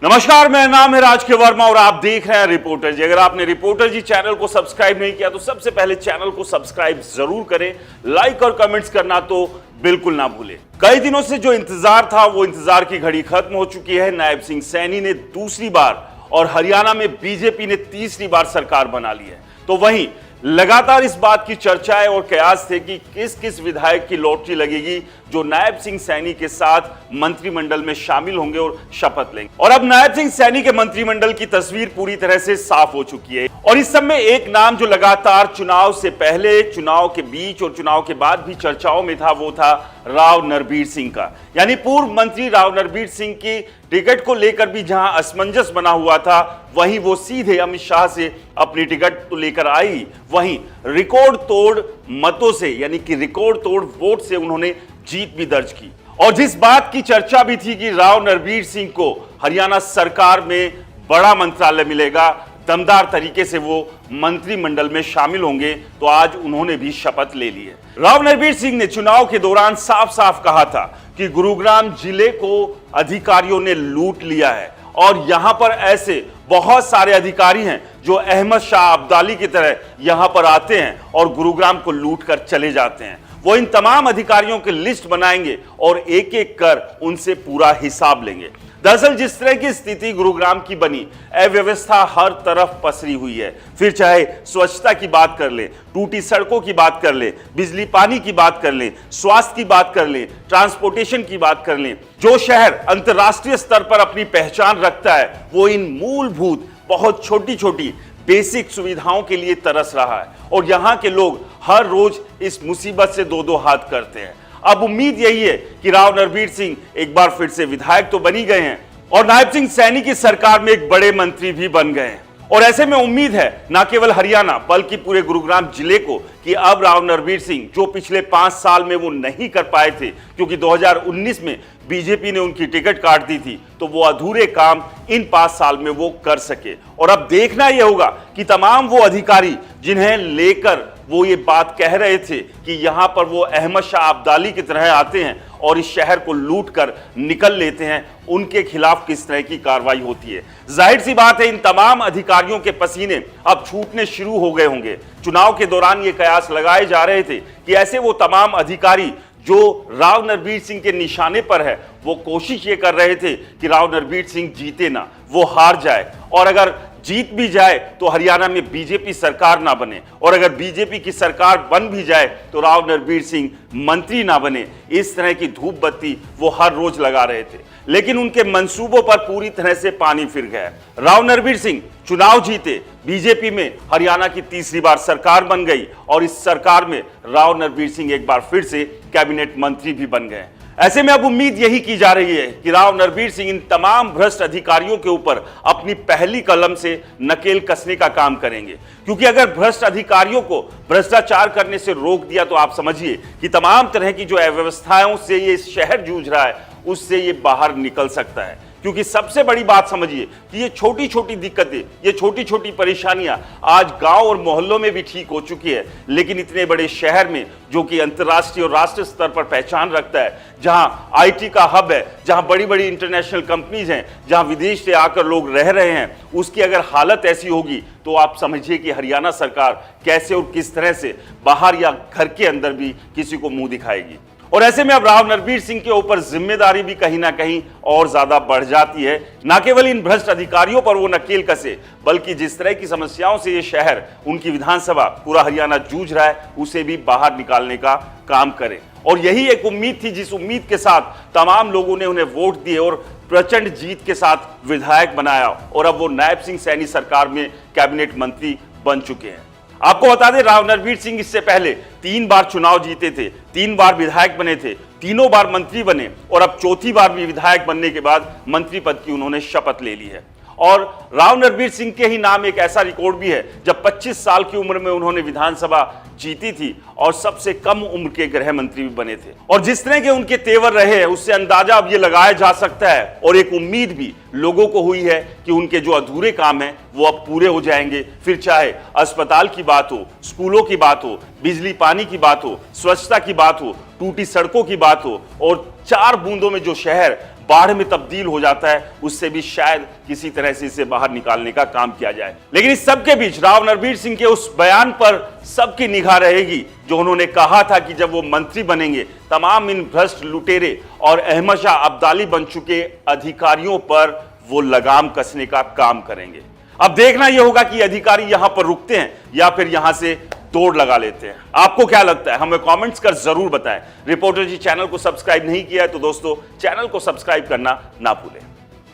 नमस्कार, मेरा नाम है राज के वर्मा और आप देख रहे हैं रिपोर्टर जी। अगर आपने रिपोर्टर जी चैनल को सब्सक्राइब नहीं किया तो सबसे पहले चैनल को सब्सक्राइब जरूर करें, लाइक और कमेंट्स करना तो बिल्कुल ना भूलें। कई दिनों से जो इंतजार था वो इंतजार की घड़ी खत्म हो चुकी है। नायब सिंह सैनी ने दूसरी बार और हरियाणा में बीजेपी ने तीसरी बार सरकार बना ली है। तो वहीं लगातार इस बात की चर्चाएं और कयास थे कि किस किस विधायक की लॉटरी लगेगी जो नायब सिंह सैनी के साथ मंत्रिमंडल में शामिल होंगे और शपथ लेंगे। और अब नायब सिंह सैनी के मंत्रिमंडल की तस्वीर पूरी तरह से साफ हो चुकी है और इस समय एक नाम जो लगातार चुनाव से पहले, चुनाव के बीच और चुनाव के बाद भी चर्चाओं में था वो था राव नरबीर सिंह का। यानी पूर्व मंत्री राव नरबीर सिंह की टिकट को लेकर भी जहां असमंजस बना हुआ था, वहीं वो सीधे अमित शाह से अपनी टिकट तो लेकर आई, वहीं रिकॉर्ड तोड़ मतों से यानी कि रिकॉर्ड तोड़ वोट से उन्होंने जीत भी दर्ज की। और जिस बात की चर्चा भी थी कि राव नरबीर सिंह को हरियाणा सरकार में बड़ा मंत्रालय मिलेगा, दमदार तरीके से वो मंत्रिमंडल में शामिल होंगे, तो आज उन्होंने भी शपथ ले ली है। राव नरबीर सिंह ने चुनाव के दौरान साफ साफ कहा था कि गुरुग्राम जिले को अधिकारियों ने लूट लिया है और यहां पर ऐसे बहुत सारे अधिकारी हैं जो अहमद शाह अब्दाली की तरह यहां पर आते हैं और गुरुग्राम को लूट कर चले जाते हैं। वो इन तमाम अधिकारियों की लिस्ट बनाएंगे और एक एक कर उनसे पूरा हिसाब लेंगे। दरअसल जिस तरह की स्थिति गुरुग्राम की बनी, अव्यवस्था हर तरफ पसरी हुई है। फिर चाहे स्वच्छता की बात कर ले, टूटी सड़कों की बात कर ले, बिजली पानी की बात कर ले, स्वास्थ्य की बात कर ले, ट्रांसपोर्टेशन की बात कर ले। जो शहर अंतर्राष्ट्रीय स्तर पर अपनी पहचान रखता है वो इन मूलभूत बहुत छोटी छोटी बेसिक सुविधाओं के लिए तरस रहा है और यहां के लोग हर रोज इस मुसीबत से दो दो हाथ करते हैं। अब उम्मीद यही है कि राव नरबीर सिंह एक बार फिर से विधायक तो बनी गए हैं और नायब सिंह सैनी की सरकार में एक बड़े मंत्री भी बन गए हैं। और ऐसे में उम्मीद है न केवल हरियाणा बल्कि पूरे गुरुग्राम जिले को कि अब राव नरबीर सिंह जो पिछले 5 साल में वो नहीं कर पाए थे, क्योंकि 2019 में बीजेपी ने उनकी टिकट काट दी थी, तो वो अधूरे काम इन 5 साल में वो कर सके। और अब देखना यह होगा कि तमाम वो अधिकारी जिन्हें लेकर वो ये बात कह रहे थे कि यहां पर वो अहमद शाह अब्दाली की तरह आते हैं और इस शहर को लूट कर निकल लेते हैं, उनके खिलाफ किस तरह की कार्रवाई होती है। जाहिर सी बात है इन तमाम अधिकारियों के पसीने अब छूटने शुरू हो गए होंगे। चुनाव के दौरान ये कयास लगाए जा रहे थे कि ऐसे वो तमाम अधिकारी जो राव नरबीर सिंह के निशाने पर है, वो कोशिश ये कर रहे थे कि राव नरबीर सिंह जीते ना, वो हार जाए और अगर जीत भी जाए तो हरियाणा में बीजेपी सरकार ना बने और अगर बीजेपी की सरकार बन भी जाए तो राव नरबीर सिंह मंत्री ना बने। इस तरह की धूप बत्ती वो हर रोज लगा रहे थे, लेकिन उनके मंसूबों पर पूरी तरह से पानी फिर गया। राव नरबीर सिंह चुनाव जीते, बीजेपी में हरियाणा की तीसरी बार सरकार बन गई और इस सरकार में राव नरबीर सिंह एक बार फिर से कैबिनेट मंत्री भी बन गए। ऐसे में अब उम्मीद यही की जा रही है कि राव नरबीर सिंह इन तमाम भ्रष्ट अधिकारियों के ऊपर अपनी पहली कलम से नकेल कसने का काम करेंगे, क्योंकि अगर भ्रष्ट अधिकारियों को भ्रष्टाचार करने से रोक दिया तो आप समझिए कि तमाम तरह की जो अव्यवस्थाओं से ये शहर जूझ रहा है उससे ये बाहर निकल सकता है। क्योंकि सबसे बड़ी बात समझिए कि ये छोटी छोटी दिक्कतें, ये छोटी छोटी परेशानियां आज गांव और मोहल्लों में भी ठीक हो चुकी है, लेकिन इतने बड़े शहर में जो कि अंतर्राष्ट्रीय और राष्ट्रीय स्तर पर पहचान रखता है, जहां आईटी का हब है, जहां बड़ी बड़ी इंटरनेशनल कंपनीज हैं, जहां विदेश से आकर लोग रह रहे हैं, उसकी अगर हालत ऐसी होगी तो आप समझिए कि हरियाणा सरकार कैसे और किस तरह से बाहर या घर के अंदर भी किसी को मुंह दिखाएगी। और ऐसे में अब राव नरबीर सिंह के ऊपर जिम्मेदारी भी कहीं ना कहीं और ज्यादा बढ़ जाती है। न केवल इन भ्रष्ट अधिकारियों पर वो नकेल कसे, बल्कि जिस तरह की समस्याओं से ये शहर, उनकी विधानसभा, पूरा हरियाणा जूझ रहा है, उसे भी बाहर निकालने का काम करें। और यही एक उम्मीद थी जिस उम्मीद के साथ तमाम लोगों ने उन्हें वोट दिए और प्रचंड जीत के साथ विधायक बनाया और अब वो नायब सिंह सैनी सरकार में कैबिनेट मंत्री बन चुके हैं। आपको बता दें, राव नरबीर सिंह इससे पहले 3 बार चुनाव जीते थे, 3 बार विधायक बने थे, तीनों बार मंत्री बने और अब चौथी बार भी विधायक बनने के बाद मंत्री पद की उन्होंने शपथ ले ली है। और राव नरबीर सिंह के ही नाम एक ऐसा रिकॉर्ड भी है जब 25 साल की उम्र में उन्होंने विधानसभा जीती थी और सबसे कम उम्र के गृह मंत्री भी बने थे। और जिस तरह के उनके तेवर रहे हैं उससे अंदाजा अब ये लगाया जा सकता है और एक उम्मीद भी लोगों को हुई है कि उनके जो अधूरे काम हैं वो अब पूरे हो जाएंगे। फिर चाहे अस्पताल की बात हो, स्कूलों की बात हो, बिजली पानी की बात हो, स्वच्छता की बात हो, टूटी सड़कों की बात हो और 4 बूंदों में जो शहर बाढ़ में तब्दील हो जाता है, उससे भी शायद किसी तरह से इसे बाहर निकालने का काम किया जाए। लेकिन इस सबके बीच राव नरबीर सिंह के उस बयान पर सबकी निगाह रहेगी जो उन्होंने कहा था कि जब वो मंत्री बनेंगे तमाम इन भ्रष्ट लुटेरे और अहमद शाह अब्दाली बन चुके अधिकारियों पर वो लगाम कसने का काम करेंगे। अब देखना यह होगा कि अधिकारी यहां पर रुकते हैं या फिर यहां से दौड़ लगा लेते हैं। आपको क्या लगता है हमें कमेंट्स कर जरूर बताएं। रिपोर्टर जी चैनल को सब्सक्राइब नहीं किया है तो दोस्तों चैनल को सब्सक्राइब करना ना भूलें।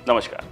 नमस्कार।